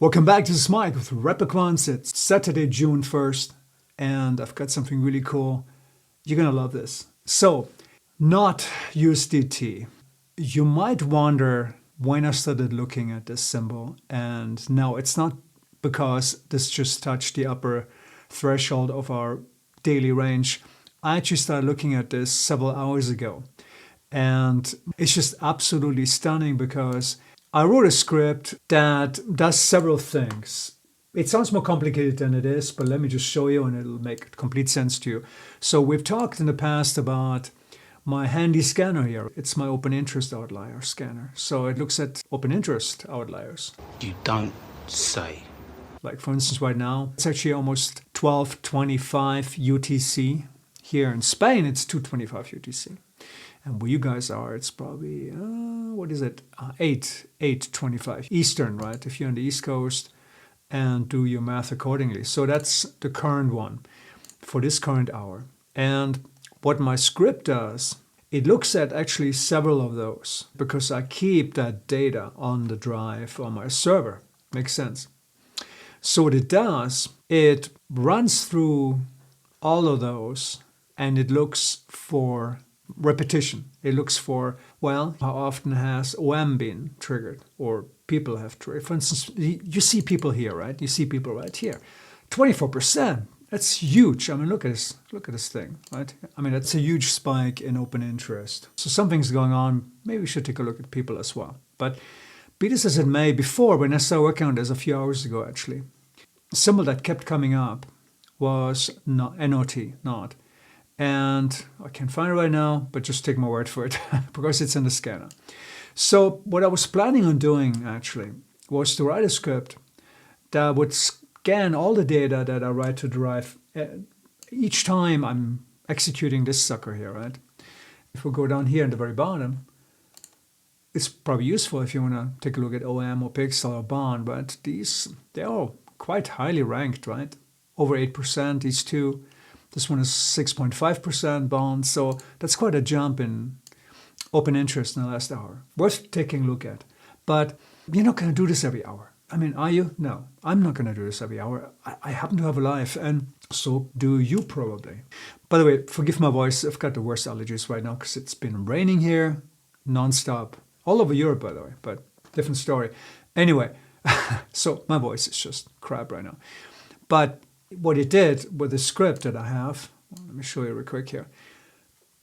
Welcome back to this Mike with Replicons. It's Saturday, June 1st, and I've got something really cool. You're gonna love this. So, not USDT. You might wonder when I started looking at this symbol, and no, it's not because this just touched the upper threshold of our daily range. I actually started looking at this several hours ago, and it's just absolutely stunning because I wrote a script that does several things. It sounds more complicated than it is, but let me just show you and it'll make complete sense to you. So we've talked in the past about my handy scanner here. It's my open interest outlier scanner. So it looks at open interest outliers. You don't say. Like for instance, right now, it's actually almost 12.25 UTC. Here in Spain, it's 2.25 UTC. And where you guys are, it's probably, what is it? 8.25 Eastern, right? If you're on the East Coast, and do your math accordingly. So that's the current one for this current hour. And what my script does, it looks at actually several of those because I keep that data on the drive on my server. Makes sense. So what it does, it runs through all of those and it looks for repetition. It looks for, well, how often has OM been triggered or people have triggered. For instance, you see people here, right? You see people right here. 24%. That's huge. I mean, look at this thing, right? I mean, that's a huge spike in open interest. So something's going on. Maybe we should take a look at people as well. But be this as it may, before, when I started working on this a few hours ago, actually, the symbol that kept coming up was NOT, not. And I can't find it right now, but just take my word for it because it's in the scanner. So what I was planning on doing actually was to write a script that would scan all the data that I write to drive each time I'm executing this sucker here, right? If we go down here at the very bottom, it's probably useful if you want to take a look at OM or Pixel or Bond, but they're all quite highly ranked, right? Over 8%, these two. This one is 6.5% Bond, so that's quite a jump in open interest in the last hour. Worth taking a look at. But you're not going to do this every hour. I mean, are you? No, I'm not going to do this every hour. I happen to have a life, and so do you probably. By the way, forgive my voice. I've got the worst allergies right now because it's been raining here nonstop. All over Europe, by the way, but different story. Anyway, so my voice is just crap right now. But what it did with the script that I have, let me show you real quick here.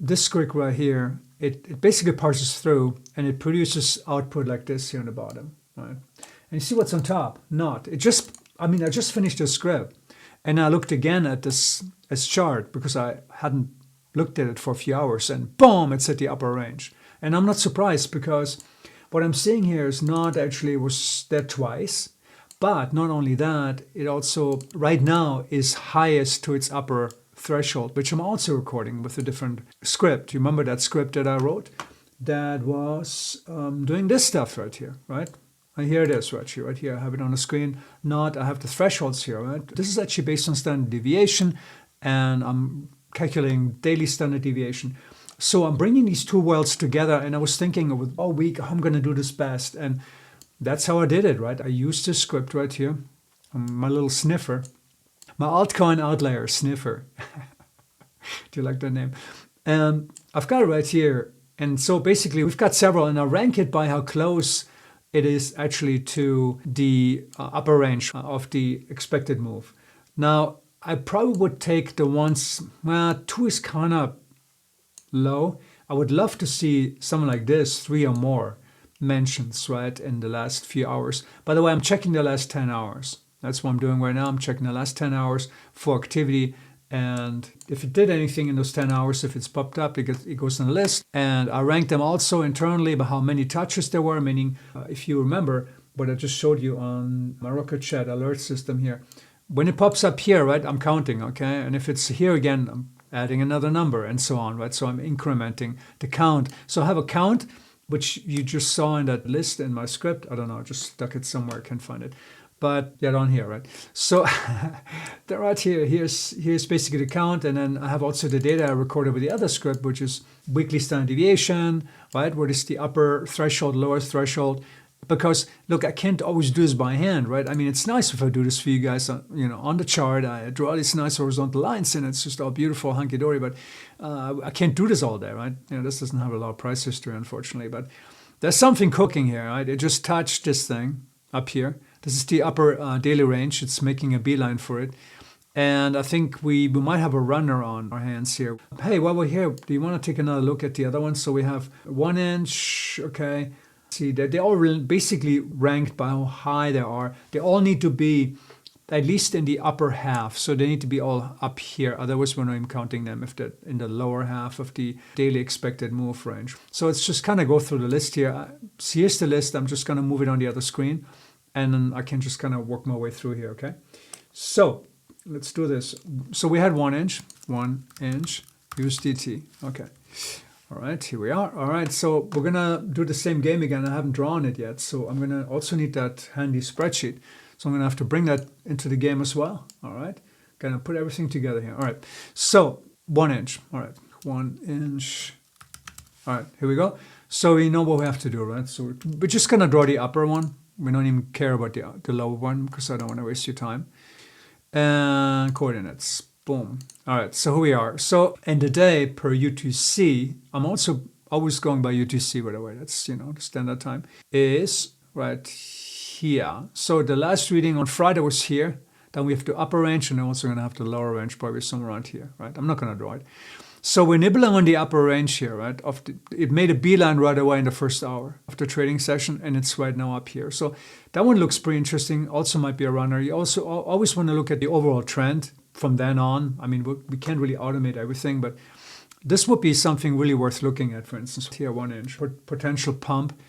This script right here, it basically parses through and it produces output like this here on the bottom, right? And you see what's on top? Not. I just finished the script and I looked again at this as chart because I hadn't looked at it for a few hours and boom, it's at the upper range. And I'm not surprised because what I'm seeing here is not actually was there twice. But not only that, it also right now is highest to its upper threshold, which I'm also recording with a different script. You remember that script that I wrote? That was doing this stuff right here, right? And here it is right here, right here. I have it on the screen. I have the thresholds here, right? This is actually based on standard deviation, and I'm calculating daily standard deviation. So I'm bringing these two worlds together, and I was thinking over all week, how I'm going to do this best. And that's how I did it, right? I used this script right here, my little sniffer, my altcoin outlier sniffer. Do you like that name? And I've got it right here. And so basically we've got several and I rank it by how close it is actually to the upper range of the expected move. Now, I probably would take the ones, well, 2 is kind of low. I would love to see something like this, 3 or more mentions, right, in the last few hours. By the way, I'm checking the last 10 hours. That's what I'm doing right now. I'm checking the last 10 hours for activity. And if it did anything in those 10 hours, if it's popped up, it goes on the list. And I rank them also internally by how many touches there were, meaning if you remember what I just showed you on my Rocket Chat alert system here, when it pops up here, right, I'm counting, okay? And if it's here again, I'm adding another number and so on, right? So I'm incrementing the count. So I have a count which you just saw in that list in my script. I don't know, I just stuck it somewhere, can't find it. But yeah, down here, right? So they're right here. Here's basically the count. And then I have also the data I recorded with the other script, which is weekly standard deviation, right? What is the upper threshold, lower threshold, Because look, I can't always do this by hand, right? I mean, it's nice if I do this for you guys, on the chart. I draw these nice horizontal lines and it's just all beautiful, hunky-dory, but I can't do this all day, right? This doesn't have a lot of price history, unfortunately, but there's something cooking here, right? It just touched this thing up here. This is the upper daily range. It's making a beeline for it. And I think we might have a runner on our hands here. Hey, while we're here, do you want to take another look at the other ones? So we have 1 inch, okay. See, they're all basically ranked by how high they are. They all need to be at least in the upper half. So they need to be all up here. Otherwise, we're not even counting them if they're in the lower half of the daily expected move range. So let's just kind of go through the list here. So here's the list. I'm just going to move it on the other screen. And then I can just kind of work my way through here, okay? So let's do this. So we had 1 inch USDT. Okay. All right, here we are. All right, so we're gonna do the same game again. I haven't drawn it yet, so I'm gonna also need that handy spreadsheet. So I'm gonna have to bring that into the game as well. All right, gonna put everything together here. All right, so 1 inch. All right, 1 inch. All right, here we go. So we know what we have to do, right? So we're just gonna draw the upper one. We don't even care about the lower one because I don't want to waste your time. And coordinates. Boom. All right, so here we are. So in the day per UTC, I'm also always going by UTC, by the way. That's, the standard time, is right here. So the last reading on Friday was here. Then we have the upper range, and I'm also going to have the lower range, probably somewhere around here, right? I'm not going to draw it. So we're nibbling on the upper range here, right? It made a beeline right away in the first hour of the trading session, and it's right now up here. So that one looks pretty interesting. Also might be a runner. You also always want to look at the overall trend from then on. I mean, we can't really automate everything, but this would be something really worth looking at, for instance. Here, 1 inch, potential pump.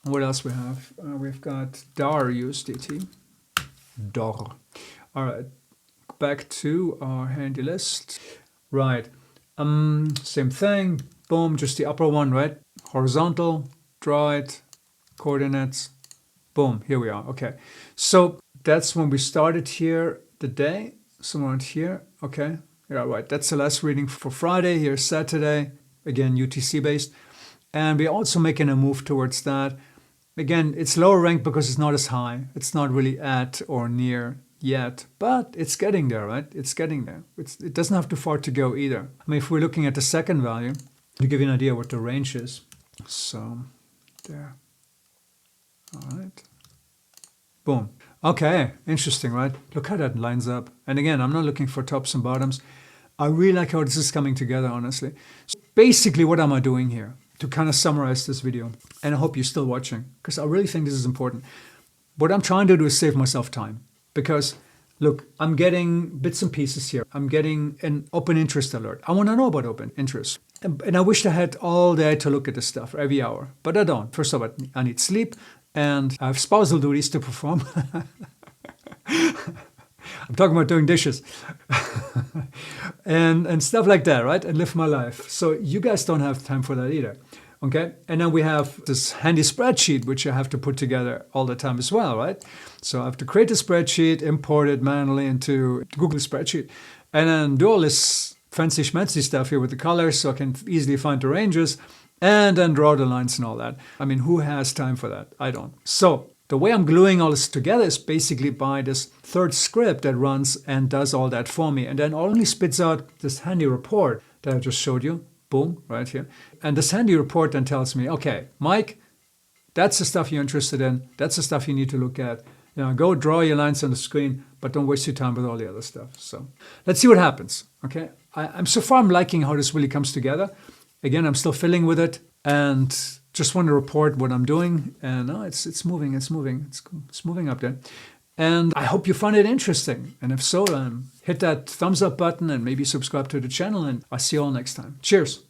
What else we have? We've got DAR USDT. DAR. All right, back to our handy list. Right. Same thing, boom, just the upper one, right? Horizontal, draw it, coordinates, boom, here we are, okay. So that's when we started here the day, somewhere around here, okay. Yeah, right, that's the last reading for Friday, here's Saturday, again, UTC based. And we're also making a move towards that. Again, it's lower ranked because it's not as high. It's not really at or near yet, but it's getting there, right? It's getting there. It doesn't have too far to go either. I mean, if we're looking at the second value, to give you an idea what the range is. So, there. All right. Boom. Okay, interesting, right? Look how that lines up. And again, I'm not looking for tops and bottoms. I really like how this is coming together, honestly. So basically, what am I doing here? To kind of summarize this video, and I hope you're still watching, because I really think this is important. What I'm trying to do is save myself time. Because, look, I'm getting bits and pieces here. I'm getting an open interest alert. I want to know about open interest. And I wish I had all day to look at this stuff every hour. But I don't. First of all, I need sleep. And I have spousal duties to perform. I'm talking about doing dishes. and stuff like that, right? And live my life. So you guys don't have time for that either. Okay, and then we have this handy spreadsheet, which I have to put together all the time as well, right? So I have to create a spreadsheet, import it manually into Google Spreadsheet, and then do all this fancy schmancy stuff here with the colors so I can easily find the ranges, and then draw the lines and all that. I mean, who has time for that? I don't. So the way I'm gluing all this together is basically by this third script that runs and does all that for me, and then only spits out this handy report that I just showed you. Boom, right here. And this handy report then tells me, okay, Mike, that's the stuff you're interested in. That's the stuff you need to look at. Go draw your lines on the screen, but don't waste your time with all the other stuff. So let's see what happens, okay? I'm liking how this really comes together. Again, I'm still fiddling with it and just want to report what I'm doing. And it's moving. It's moving up there. And I hope you found it interesting. And if so, hit that thumbs up button and maybe subscribe to the channel. And I'll see you all next time. Cheers.